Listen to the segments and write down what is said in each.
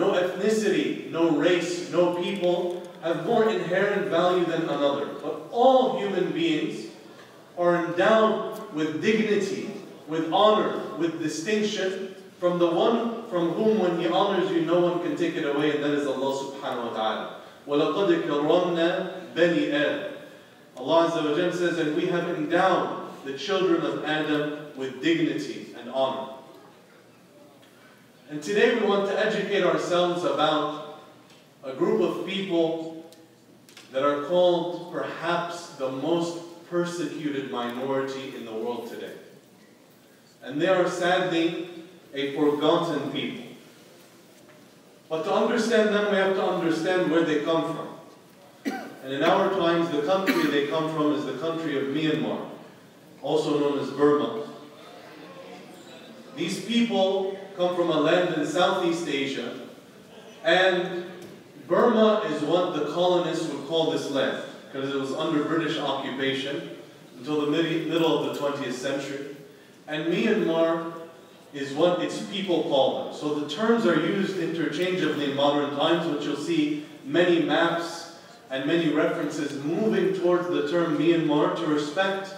No ethnicity, no race, no people have more inherent value than another. But all human beings are endowed with dignity, with honor, with distinction from the one from whom when He honors you, no one can take it away, and that is Allah subhanahu wa ta'ala. وَلَقَدْ كَرَّمْنَا بَنِي آدَمَ. Allah Azza wa Jalla says, and we have endowed the children of Adam with dignity and honor. And today we want to educate ourselves about a group of people that are called perhaps the most persecuted minority in the world today. And they are sadly a forgotten people. But to understand them, we have to understand where they come from. And in our times, the country they come from is the country of Myanmar, also known as Burma. These people come from a land in Southeast Asia, and Burma is what the colonists would call this land, because it was under British occupation until the middle of the 20th century. And Myanmar is what its people call them. So the terms are used interchangeably in modern times, which you'll see many maps and many references moving towards the term Myanmar to respect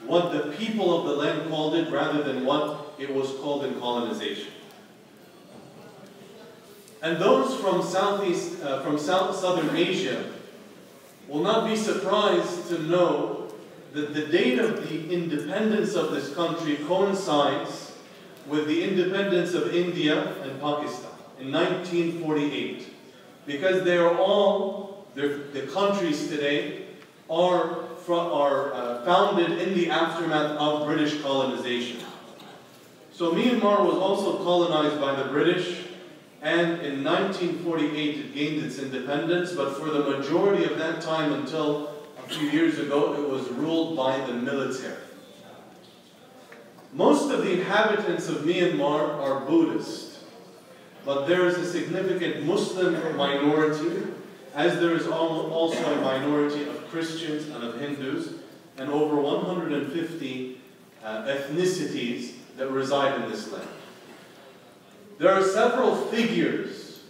what the people of the land called it rather than what it was called in colonization. And those from Southern Asia will not be surprised to know that the date of the independence of this country coincides with the independence of India and Pakistan in 1948. Because they are all, the countries today are founded in the aftermath of British colonization. So Myanmar was also colonized by the British, and in 1948 it gained its independence, but for the majority of that time until a few years ago it was ruled by the military. Most of the inhabitants of Myanmar are Buddhist, but there is a significant Muslim minority, as there is also a minority of Christians and of Hindus, and over 150 ethnicities that reside in this land. There are several figures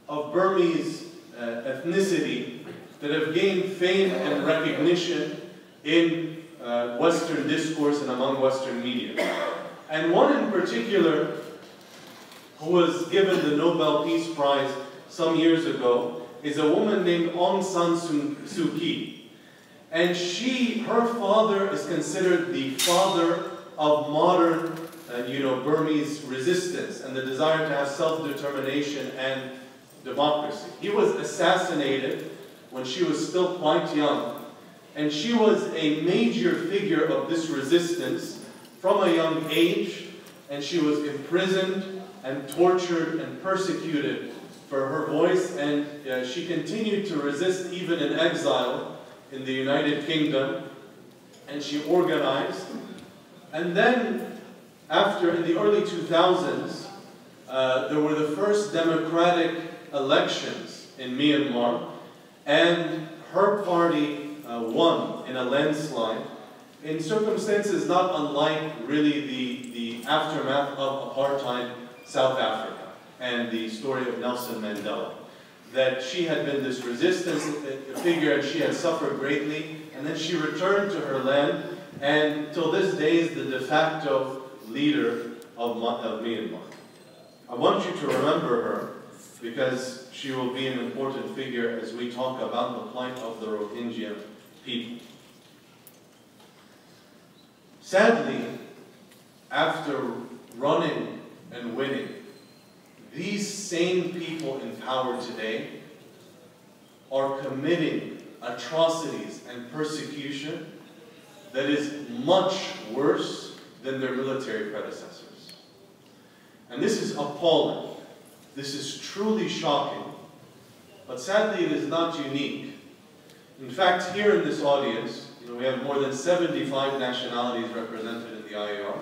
of Burmese ethnicity that have gained fame and recognition in Western discourse and among Western media. And one in particular, who was given the Nobel Peace Prize some years ago, is a woman named Aung San Suu Kyi. And her father is considered the father of modern Burmese resistance and the desire to have self-determination and democracy. He was assassinated when she was still quite young, and she was a major figure of this resistance from a young age, and she was imprisoned and tortured and persecuted for her voice, and she continued to resist even in exile in the United Kingdom, and she organized. And then in the early 2000s, there were the first democratic elections in Myanmar, and her party won in a landslide in circumstances not unlike really the aftermath of apartheid South Africa and the story of Nelson Mandela. That she had been this resistance figure and she had suffered greatly, and then she returned to her land, and till this day is the de facto leader of Myanmar. I want you to remember her because she will be an important figure as we talk about the plight of the Rohyingya people. Sadly, after running and winning, these same people in power today are committing atrocities and persecution that is much worse than their military predecessors. And this is appalling. This is truly shocking. But sadly, it is not unique. In fact, here in this audience, we have more than 75 nationalities represented in the IAR.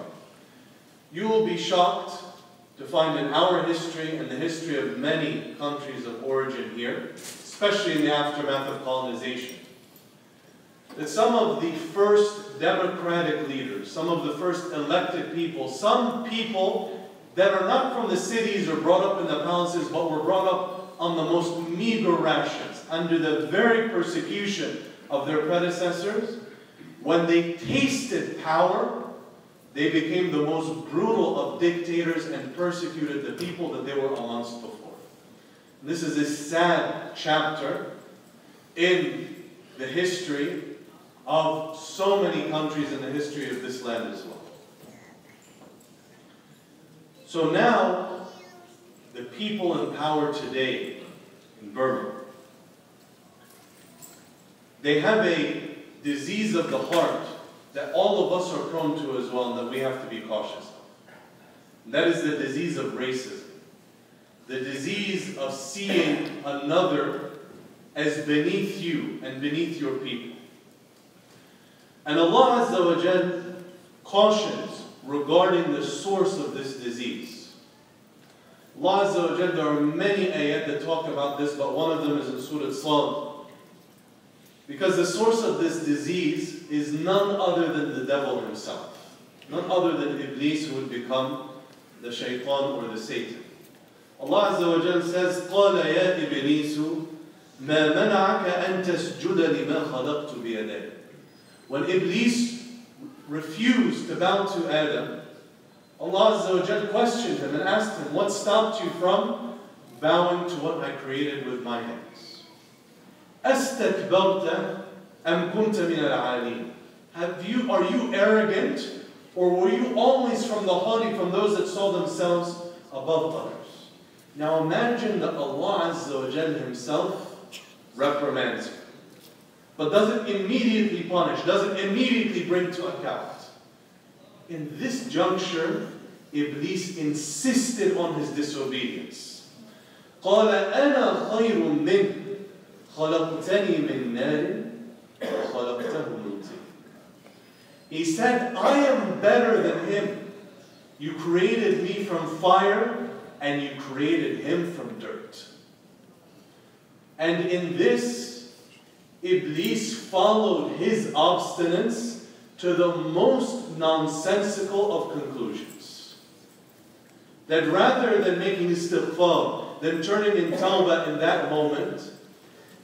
You will be shocked to find in our history and the history of many countries of origin here, especially in the aftermath of colonization, that some of the first democratic leaders, some of the first elected people, some people that are not from the cities or brought up in the palaces, but were brought up on the most meager rations, under the very persecution of their predecessors, when they tasted power, they became the most brutal of dictators and persecuted the people that they were amongst before. This is a sad chapter in the history of so many countries in the history of this land as well. So now, the people in power today in Burma, they have a disease of the heart that all of us are prone to as well, and that we have to be cautious of. And that is the disease of racism. The disease of seeing another as beneath you and beneath your people. And Allah Azza wa Jal cautions regarding the source of this disease. Allah Azza wa Jal, there are many ayat that talk about this, but one of them is in Surah Sad. Because the source of this disease is none other than the devil himself. None other than Iblis, who would become the shaitan or the Satan. Allah Azza wa Jal says, قَالَ يَا إِبْلِيسُ مَا مَنَعَكَ أَن تَسْجُدَ لِمَا خَلَقْتُ بِيَدَيَّ. When Iblis refused to bow to Adam, Allah Azza wa Jal questioned him and asked him, what stopped you from bowing to what I created with my hands? أَسْتَكْبَرْتَ أَمْ كُنْتَ مِنَ الْعَالِينَ. Are you arrogant, or were you always from the haughty, from those that saw themselves above others? Now imagine that Allah Azza wa Jal himself reprimands you, but doesn't immediately punish, doesn't immediately bring to account. In this juncture, Iblis insisted on his disobedience. قَالَ أَنَا خَيْرٌ مِّنْهُ خَلَقْتَنِي مِنْ نَارٍ وَخَلَقْتَهُ مِنْ طِينٍ. He said, I am better than him. You created me from fire, and you created him from dirt. And in this, Iblis followed his obstinance to the most nonsensical of conclusions. That rather than making istighfar, than turning in tawbah in that moment,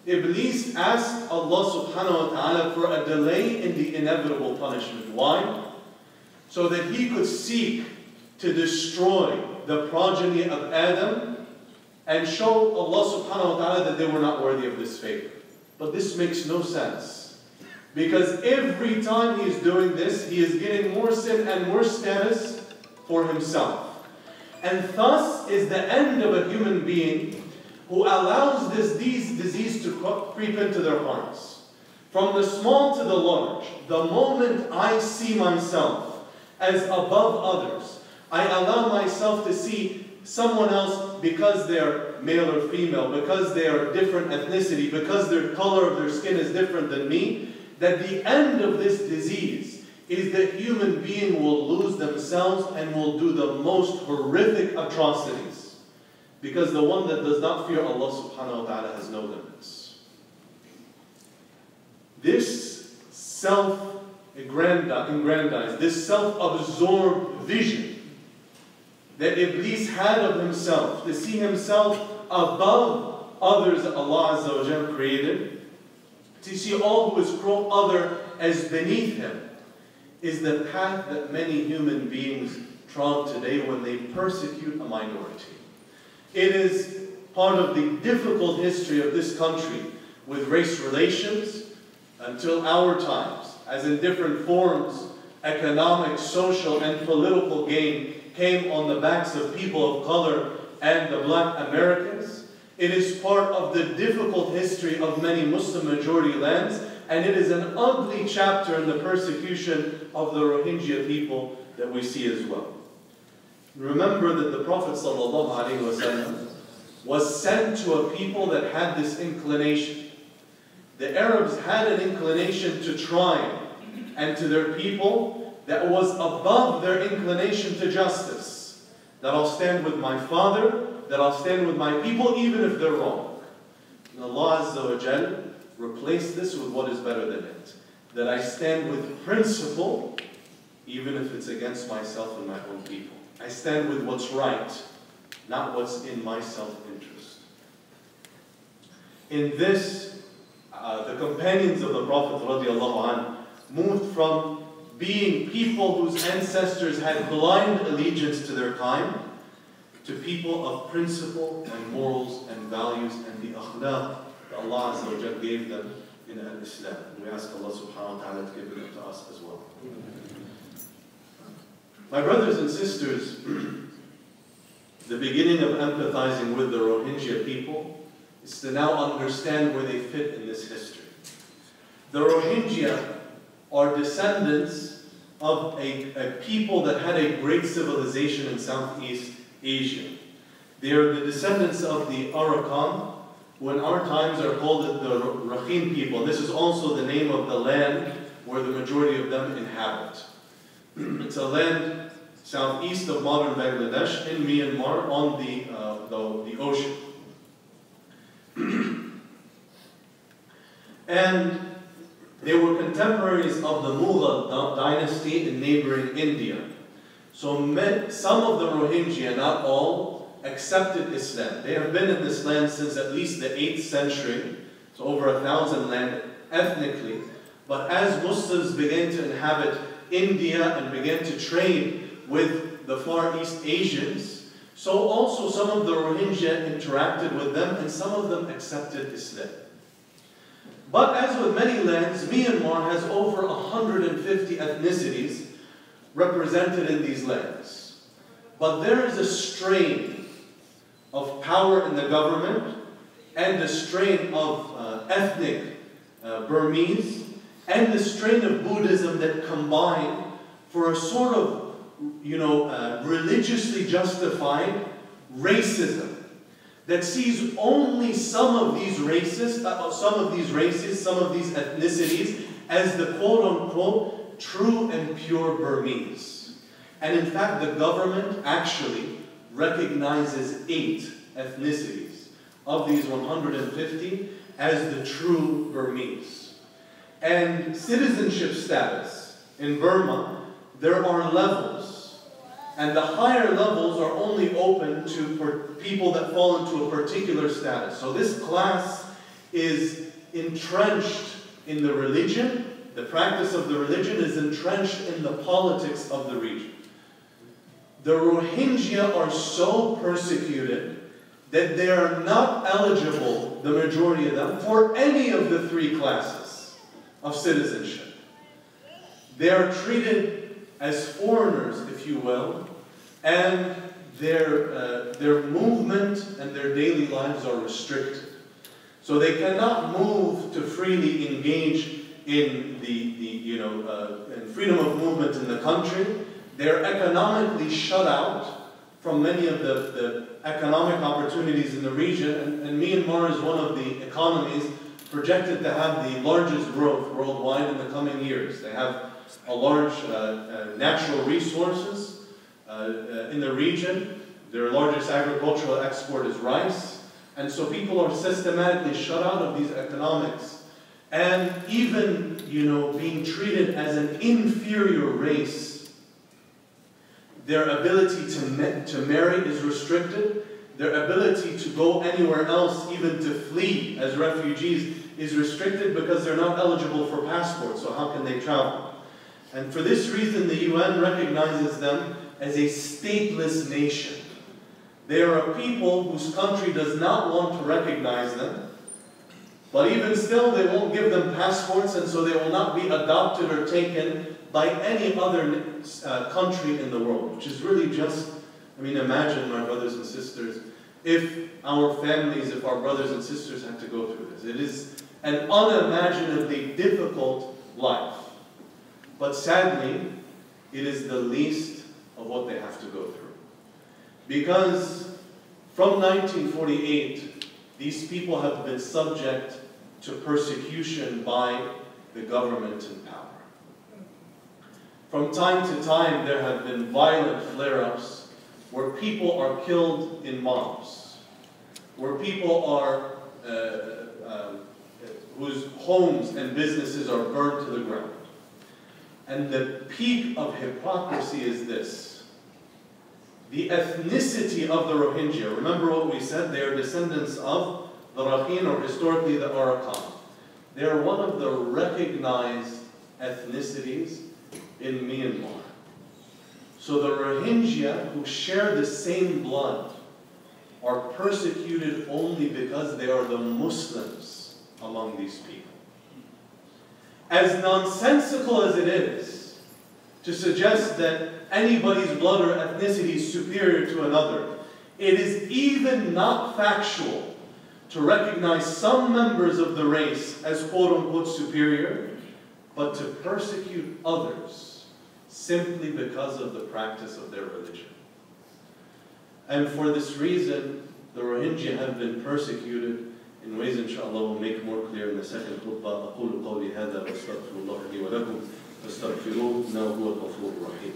Iblis asked Allah subhanahu wa ta'ala for a delay in the inevitable punishment. Why? So that he could seek to destroy the progeny of Adam and show Allah subhanahu wa ta'ala that they were not worthy of this favor. But this makes no sense. Because every time he is doing this, he is getting more sin and worse status for himself. And thus is the end of a human being who allows these disease to creep into their hearts. From the small to the large, the moment I see myself as above others, I allow myself to see someone else because they're male or female, because they are different ethnicity, because their color of their skin is different than me, that the end of this disease is that human being will lose themselves and will do the most horrific atrocities. Because the one that does not fear Allah subhanahu wa ta'ala has no limits. This self-aggrandized, this self-absorbed vision that Iblis had of himself, to see himself above others that Allah Azza wa Jal created, to see all who is other as beneath him, is the path that many human beings trod today when they persecute a minority. It is part of the difficult history of this country with race relations until our times, as in different forms, economic, social, and political gain came on the backs of people of color and the black Americans. It is part of the difficult history of many Muslim majority lands, and it is an ugly chapter in the persecution of the Rohyingya people that we see as well. Remember that the Prophet ﷺ was sent to a people that had this inclination. The Arabs had an inclination to try, and to their people that was above their inclination to justice. That I'll stand with my father, that I'll stand with my people, even if they're wrong. And Allah Azza wa Jal replaced this with what is better than it. That I stand with principle, even if it's against myself and my own people. I stand with what's right, not what's in my self-interest. In this, the companions of the Prophet ﷺ moved from being people whose ancestors had blind allegiance to their kind to people of principle and morals and values and the akhlaq that Allah Azza wa Jal gave them in Islam. We ask Allah subhanahu wa ta'ala to give it to us as well. My brothers and sisters, the beginning of empathizing with the Rohingya people is to now understand where they fit in this history. The Rohingya are descendants of a people that had a great civilization in Southeast Asia. They are the descendants of the Arakan, who in our times are called the Rohingya people. This is also the name of the land where the majority of them inhabit. It's a land southeast of modern Bangladesh in Myanmar on the ocean. And they were contemporaries of the Mughal dynasty in neighboring India. So some of the Rohingya, not all, accepted Islam. They have been in this land since at least the 8th century, so over 1,000 land ethnically. But as Muslims began to inhabit India and began to trade with the Far East Asians, so also some of the Rohingya interacted with them and some of them accepted Islam. But as with many lands, Myanmar has over 150 ethnicities represented in these lands. But there is a strain of power in the government and a strain of ethnic Burmese and the strain of Buddhism that combine for a sort of, religiously justified racism that sees only some of these races, some of these ethnicities as the quote-unquote true and pure Burmese. And in fact, the government actually recognizes 8 ethnicities of these 150 as the true Burmese. And citizenship status in Burma, there are levels. And the higher levels are only open to people that fall into a particular status. So this class is entrenched in the religion. The practice of the religion is entrenched in the politics of the region. The Rohingya are so persecuted that they are not eligible, the majority of them, for any of the 3 classes of citizenship. They are treated as foreigners, if you will, and their movement and their daily lives are restricted. So they cannot move to freely engage in in freedom of movement in the country. They're economically shut out from many of the economic opportunities in the region, and Myanmar is one of the economies projected to have the largest growth worldwide in the coming years. They have a large natural resources in the region. Their largest agricultural export is rice. And so people are systematically shut out of these economics. And even, being treated as an inferior race, their ability to marry is restricted. Their ability to go anywhere else, even to flee as refugees, is restricted because they're not eligible for passports. So how can they travel? And for this reason, the UN recognizes them as a stateless nation. They are a people whose country does not want to recognize them, but even still they won't give them passports, and so they will not be adopted or taken by any other country in the world, which is really just, imagine, my brothers and sisters, if our families, if our brothers and sisters had to go through this. It is an unimaginably difficult life. But sadly, it is the least of what they have to go through. Because from 1948, these people have been subject to persecution by the government in power. From time to time, there have been violent flare-ups where people are killed in mobs, where people are, whose homes and businesses are burned to the ground. And the peak of hypocrisy is this. the ethnicity of the Rohingya. Remember what we said, they are descendants of the Rakhine, or historically the Arakan. They are one of the recognized ethnicities in Myanmar. So the Rohingya, who share the same blood, are persecuted only because they are the Muslims among these people. As nonsensical as it is to suggest that anybody's blood or ethnicity is superior to another, it is even not factual to recognize some members of the race as quote-unquote superior, but to persecute others simply because of the practice of their religion. And for this reason, the Rohingya have been persecuted in ways, inshallah, we'll make more clear in the second khutbah. أقول قولي هذا وأستغفر الله لي ولكم فاستغفروه إنه هو الغفور الرحيم.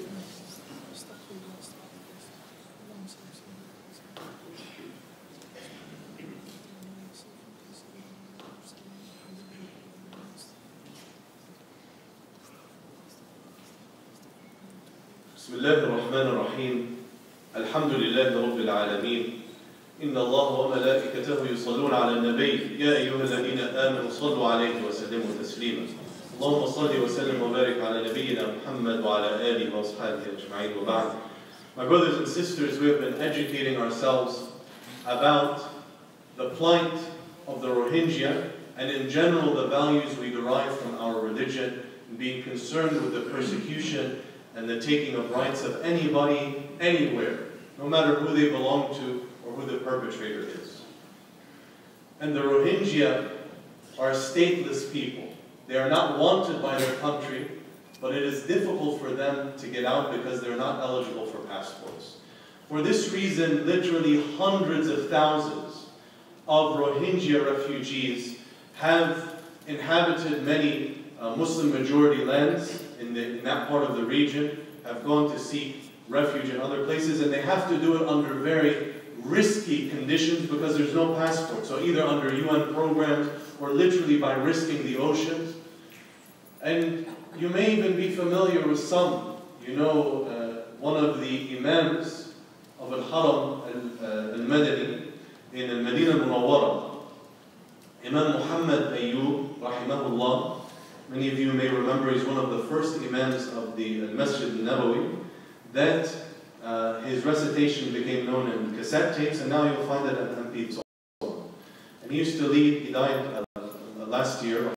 بسم الله الرحمن الرحيم. الحمد لله رب العالمين. إن الله وملائكته يصلون على النبي يا أيها الذين آمنوا صلوا عليه وسلموا تسليما. اللهم صل وسلم وبارك على نبينا محمد وعلى آله وأصحابه أجمعين وبعد. My brothers and sisters, we have been educating ourselves about the plight of the Rohingya and in general the values we derive from our religion, and being concerned with the persecution and the taking of rights of anybody, anywhere, no matter who they belong to or who the perpetrator is. And the Rohingya are stateless people. They are not wanted by their country, but it is difficult for them to get out because they're not eligible for passports. For this reason, literally hundreds of thousands of Rohingya refugees have inhabited many Muslim-majority lands in that part of the region, have gone to seek refuge in other places, and they have to do it under very risky conditions because there's no passport. So either under UN programs or literally by risking the oceans. And you may even be familiar with some. You know, one of the imams of Al-Haram al-Madani in Al-Madinah al-Munawwara, Imam Muhammad Ayyub, rahimahullah. Many of you may remember he's one of the first imams of the Masjid al-Nabawi. That his recitation became known in cassette tapes, and now you'll find it at MP2. And he used to lead, he died last year,